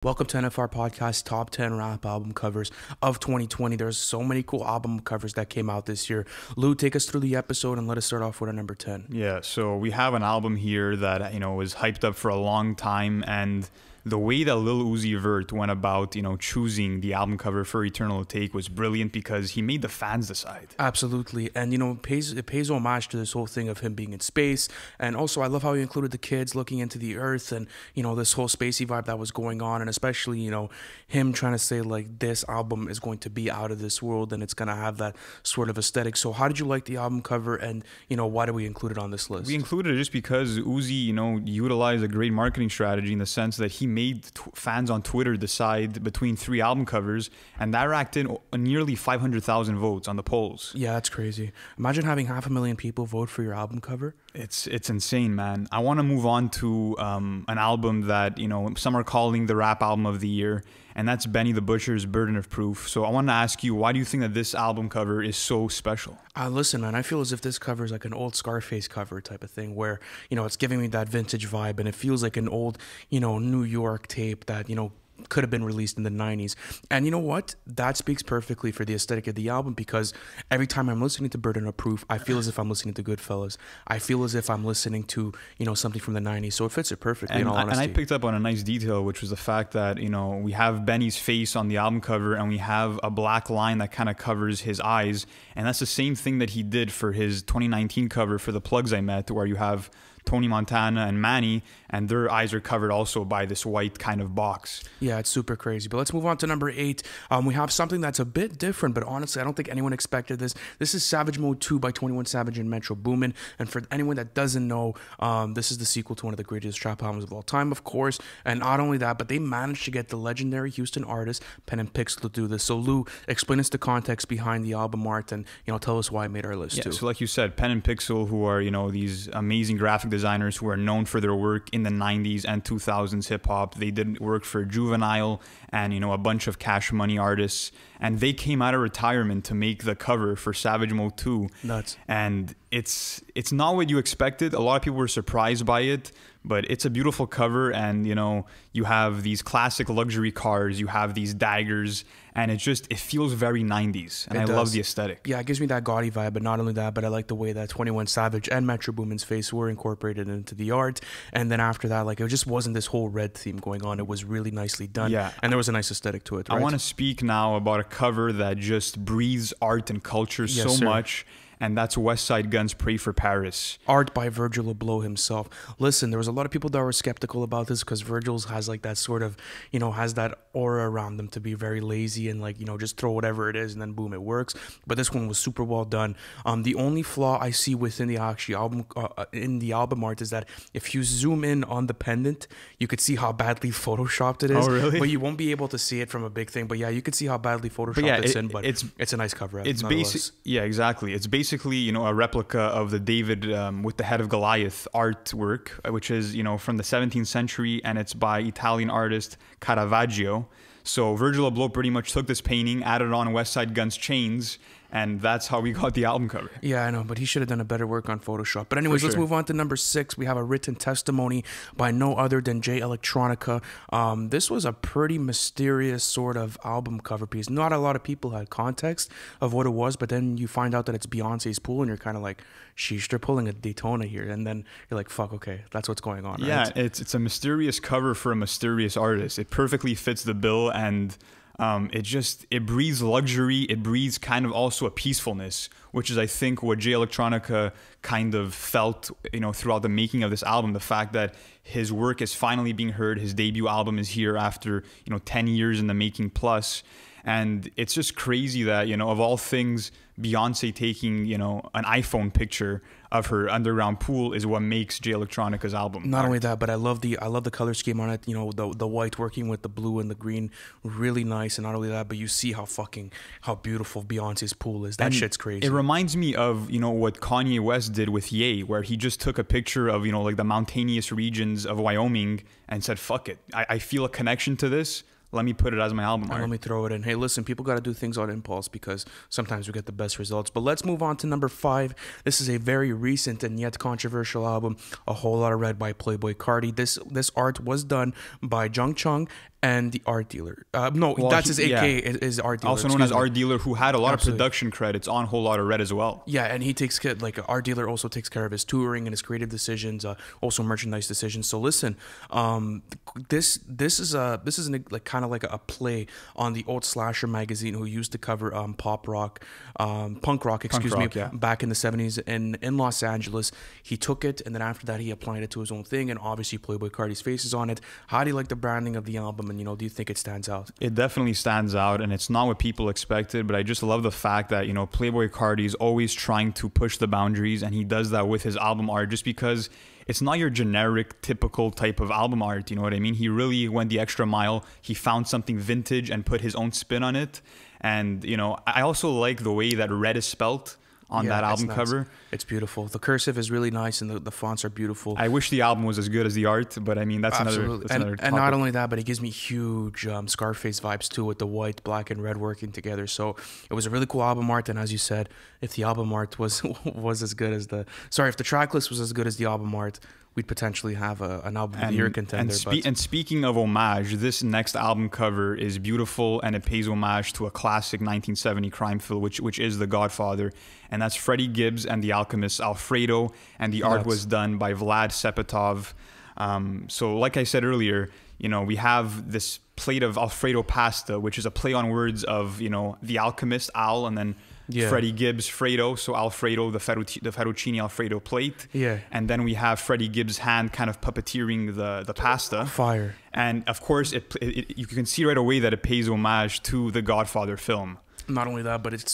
Welcome to NFR Podcast Top 10 Rap Album Covers of 2020. There's so many cool album covers that came out this year. Lou, take us through the episode and let us start off with our number 10. Yeah, so we have an album here that, was hyped up for a long time, and the way that Lil Uzi Vert went about, choosing the album cover for Eternal Atake was brilliant because he made the fans decide. Absolutely. And, it pays homage to this whole thing of him being in space. And also, I love how he included the kids looking into the earth and, this whole spacey vibe that was going on. And especially, him trying to say, like, this album is going to be out of this world and it's going to have that sort of aesthetic. So how did you like the album cover and, why did we include it on this list? We included it just because Uzi, utilized a great marketing strategy in the sense that he made fans on Twitter decide between three album covers, and that racked in nearly 500,000 votes on the polls. Yeah, that's crazy. Imagine having 500,000 people vote for your album cover. It's insane, man. I want to move on to an album that, some are calling the rap album of the year, and that's Benny the Butcher's Burden of Proof. So I want to ask you, why do you think that this album cover is so special? Listen, man, I feel as if this cover is like an old Scarface cover type of thing where, it's giving me that vintage vibe and it feels like an old, New York tape that, could have been released in the 90s. And you know what? That speaks perfectly for the aesthetic of the album because every time I'm listening to Burden of Proof, I feel as if I'm listening to Goodfellas. I feel as if I'm listening to, something from the 90s. So it fits it perfectly, in all honesty. And I picked up on a nice detail, which was the fact that, we have Benny's face on the album cover and we have a black line that kind of covers his eyes. And that's the same thing that he did for his 2019 cover for The Plugs I Met, where you have Tony Montana and Manny, and their eyes are covered also by this white kind of box. Yeah, it's super crazy. But let's move on to number 8. We have something that's a bit different, but honestly, I don't think anyone expected this. This is Savage Mode 2 by 21 Savage and Metro Boomin. And for anyone that doesn't know, this is the sequel to one of the greatest trap albums of all time, of course. And not only that, but they managed to get the legendary Houston artist Pen and Pixel to do this. So Lou, explain us the context behind the album art and, tell us why it made our list too. So like you said, Pen and Pixel, who are, these amazing graphic designers who are known for their work in the 90s and 2000s hip-hop. They did work for Juvenile and, a bunch of Cash Money artists. And they came out of retirement to make the cover for Savage Mode 2. Nuts. And it's not what you expected. A lot of people were surprised by it, but it's a beautiful cover. And, you have these classic luxury cars, you have these daggers, and it feels very 90s. And I love the aesthetic. Yeah, it gives me that gaudy vibe, but not only that, but I like the way that 21 Savage and Metro Boomin's face were incorporated into the art. And then after that, like, it just wasn't this whole red theme going on. It was really nicely done. Yeah. And there was a nice aesthetic to it, right? I want to speak now about a cover that just breathes art and culture much. And that's West Side Gun's Pray for Paris. Art by Virgil Abloh himself. Listen, there was a lot of people that were skeptical about this because Virgil's has like that sort of, has that aura around them to be very lazy and like, just throw whatever it is and then boom, it works. But this one was super well done. The only flaw I see within the actual album, in the album art is that if you zoom in on the pendant, you could see how badly photoshopped it is. Oh, really? But you won't be able to see it from a big thing. But yeah, you could see how badly photoshopped it's in. But it's a nice cover. It's basic. Yeah, exactly. It's basically, a replica of the David with the head of Goliath artwork, which is, from the 17th century, and it's by Italian artist Caravaggio. So Virgil Abloh pretty much took this painting, added on West Side Gun's chains, and that's how we got the album cover. Yeah, I know, but he should have done a better work on Photoshop. But anyways, let's move on to number 6. We have a written testimony by no other than Jay Electronica. This was a pretty mysterious sort of album cover piece. Not a lot of people had context of what it was, but then you find out that it's Beyonce's pool, and you're kind of like, sheesh, they're pulling a Daytona here. And then you're like, fuck, okay, that's what's going on, right? Yeah, it's a mysterious cover for a mysterious artist. It perfectly fits the bill, and it breathes luxury. It breathes kind of also a peacefulness, which is, I think, what Jay Electronica kind of felt, throughout the making of this album. The fact that his work is finally being heard. His debut album is here after, 10 years in the making plus. And it's just crazy that, of all things, Beyonce taking, an iPhone picture of her underground pool is what makes Jay Electronica's album. Not only that, but I love the color scheme on it. The white working with the blue and the green, really nice. And not only that, but you see how beautiful Beyonce's pool is. That shit's crazy. It reminds me of, what Kanye West did with Ye, where he just took a picture of, like the mountainous regions of Wyoming and said, fuck it. I feel a connection to this. Let me put it as my album art. Let me throw it in. Hey, listen, people got to do things on impulse because sometimes we get the best results. But let's move on to number 5. This is a very recent and yet controversial album, A Whole Lot of Red by Playboi Carti. This art was done by Jung Chung and the art dealer. No, Well, that's his AKA is art dealer. Also known as art dealer, who had a lot Absolutely. of production credits on Whole Lotta Red as well. Yeah, and he takes care, like art dealer also takes care of his touring and his creative decisions, also merchandise decisions. So listen, this is like kind of like a play on the old Slasher magazine who used to cover pop rock, punk rock, excuse me, rock, yeah. back in the 70s in Los Angeles. He took it, and then after that he applied it to his own thing, and obviously Playboy Cardi's face is on it. How do you like the branding of the album, and do you think it stands out? It definitely stands out, and it's not what people expected, but I just love the fact that, Playboy Cardi is always trying to push the boundaries, and he does that with his album art just because it's not your generic, typical type of album art, you know what I mean? He really went the extra mile. He found something vintage and put his own spin on it. And, I also like the way that red is spelt on that album cover. It's beautiful. The cursive is really nice, and the fonts are beautiful. I wish the album was as good as the art, but I mean, that's another topic. And not only that, but it gives me huge Scarface vibes too, with the white, black, and red working together. So it was a really cool album art. And as you said, if the album art was as good as if the track list was as good as the album art, we'd potentially have an album of the year contender. And speaking of homage, this next album cover is beautiful, and it pays homage to a classic 1970 crime film, which is The Godfather, and that's Freddie Gibbs and the alchemist Alfredo, and the art was done by Vlad Sepetov. So like I said earlier, we have this plate of Alfredo pasta, which is a play on words of, the alchemist, Al, and then Freddie Gibbs, Fredo, so Alfredo, the fettuccine Alfredo plate. Yeah. And then we have Freddie Gibbs' hand kind of puppeteering the pasta. Fire. And of course, you can see right away that it pays homage to the Godfather film. Not only that, but it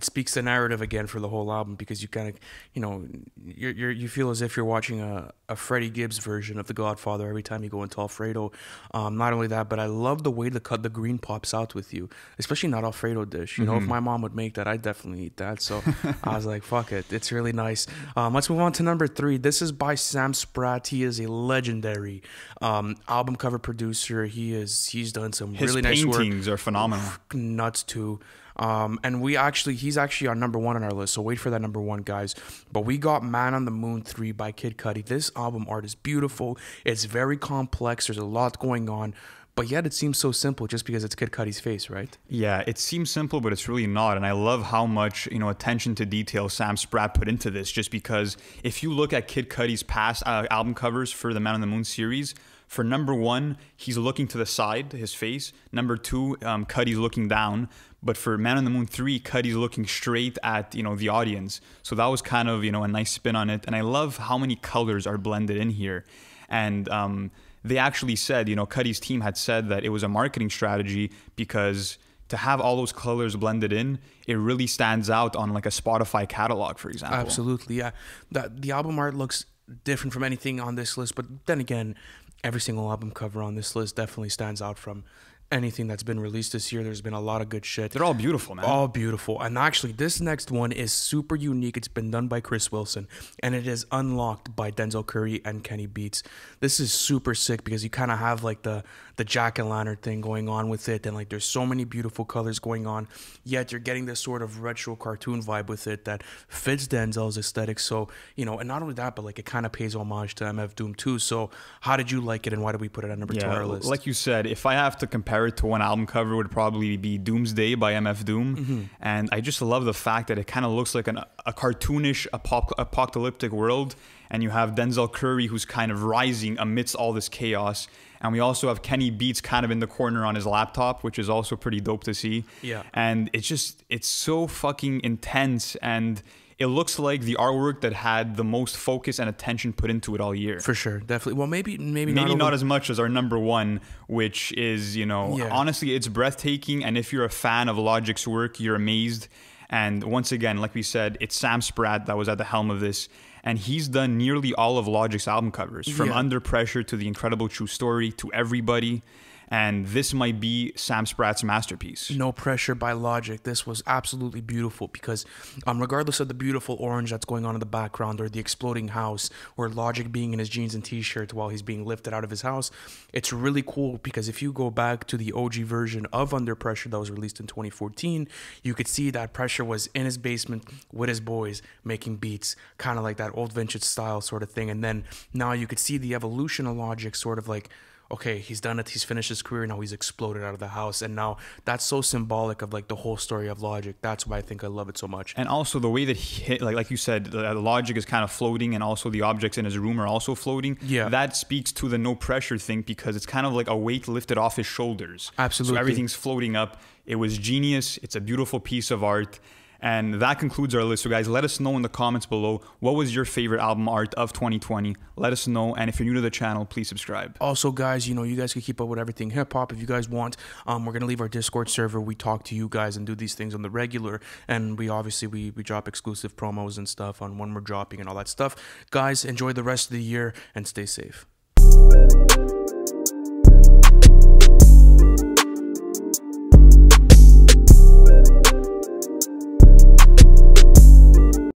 speaks the narrative again for the whole album, because you kind of, you feel as if you're watching a Freddie Gibbs version of The Godfather every time you go into Alfredo. Not only that, but I love the way the green pops out with you, especially not Alfredo dish. If my mom would make that, I'd definitely eat that. So I was like, fuck it. It's really nice. Let's move on to number 3. This is by Sam Spratt. He is a legendary album cover producer. He's done some really nice work. His paintings are phenomenal. Nuts too. And he's actually our number 1 on our list, so wait for that number 1, guys. But we got Man on the Moon 3 by Kid Cudi. This album art is beautiful. It's very complex. There's a lot going on, but yet it seems so simple just because it's Kid Cudi's face, right? Yeah, it seems simple, but it's really not. And I love how much, attention to detail Sam Spratt put into this, just because if you look at Kid Cudi's past album covers for the Man on the Moon series, for number 1, he's looking to the side, his face. Number 2, Cudi's looking down. But for Man on the Moon 3, Cudi's looking straight at, the audience. So that was kind of, a nice spin on it. And I love how many colors are blended in here. And they actually said, Cudi's team had said that it was a marketing strategy, because to have all those colors blended in, it really stands out on like a Spotify catalog, for example. Absolutely, yeah. The album art looks different from anything on this list, but then again, every single album cover on this list definitely stands out from anything that's been released this year. There's been a lot of good shit. They're all beautiful, man. All beautiful. And actually, this next one is super unique. It's been done by Chris Wilson, and it is unlocked by Denzel Curry and Kenny Beats. This is super sick because you kind of have like the jack-o'-lantern thing going on with it, and like there's so many beautiful colors going on, yet you're getting this sort of retro cartoon vibe with it that fits Denzel's aesthetic. So, and not only that, but like it kind of pays homage to MF Doom too. So how did you like it, and why did we put it at number 2 on our list? Like you said, if I have to compare it to one album cover, it would probably be Doomsday by MF Doom. And I just love the fact that it kind of looks like a cartoonish apocalyptic world, and you have Denzel Curry who's kind of rising amidst all this chaos. And we also have Kenny Beats kind of in the corner on his laptop, which is also pretty dope to see. Yeah. And it's so fucking intense, and it looks like the artwork that had the most focus and attention put into it all year. For sure, definitely. Well, maybe not as much as our number 1, which is, honestly, it's breathtaking. And if you're a fan of Logic's work, you're amazed. And once again, like we said, it's Sam Spratt that was at the helm of this. And he's done nearly all of Logic's album covers, from Under Pressure to The Incredible True Story to Everybody. And this might be Sam Spratt's masterpiece. No Pressure by Logic. This was absolutely beautiful because regardless of the beautiful orange that's going on in the background, or the exploding house, or Logic being in his jeans and t-shirt while he's being lifted out of his house, it's really cool because if you go back to the OG version of Under Pressure that was released in 2014, you could see that Pressure was in his basement with his boys making beats, kind of like that old vintage style sort of thing. And then now you could see the evolution of Logic, sort of like, okay, he's done it, he's finished his career, now he's exploded out of the house. And now that's so symbolic of like the whole story of Logic. That's why I think I love it so much. And also the way that he hit, like you said, the Logic is kind of floating, and also the objects in his room are also floating. Yeah. That speaks to the no pressure thing, because it's kind of like a weight lifted off his shoulders. Absolutely. So everything's floating up. It was genius. It's a beautiful piece of art. And that concludes our list. So guys, let us know in the comments below, what was your favorite album art of 2020? Let us know. And if you're new to the channel, please subscribe. Also, guys, you know, you guys can keep up with everything hip-hop if you guys want. We're going to leave our Discord server. We talk to you guys and do these things on the regular. And we obviously, we drop exclusive promos and stuff on when we're dropping and all that stuff. Guys, enjoy the rest of the year and stay safe.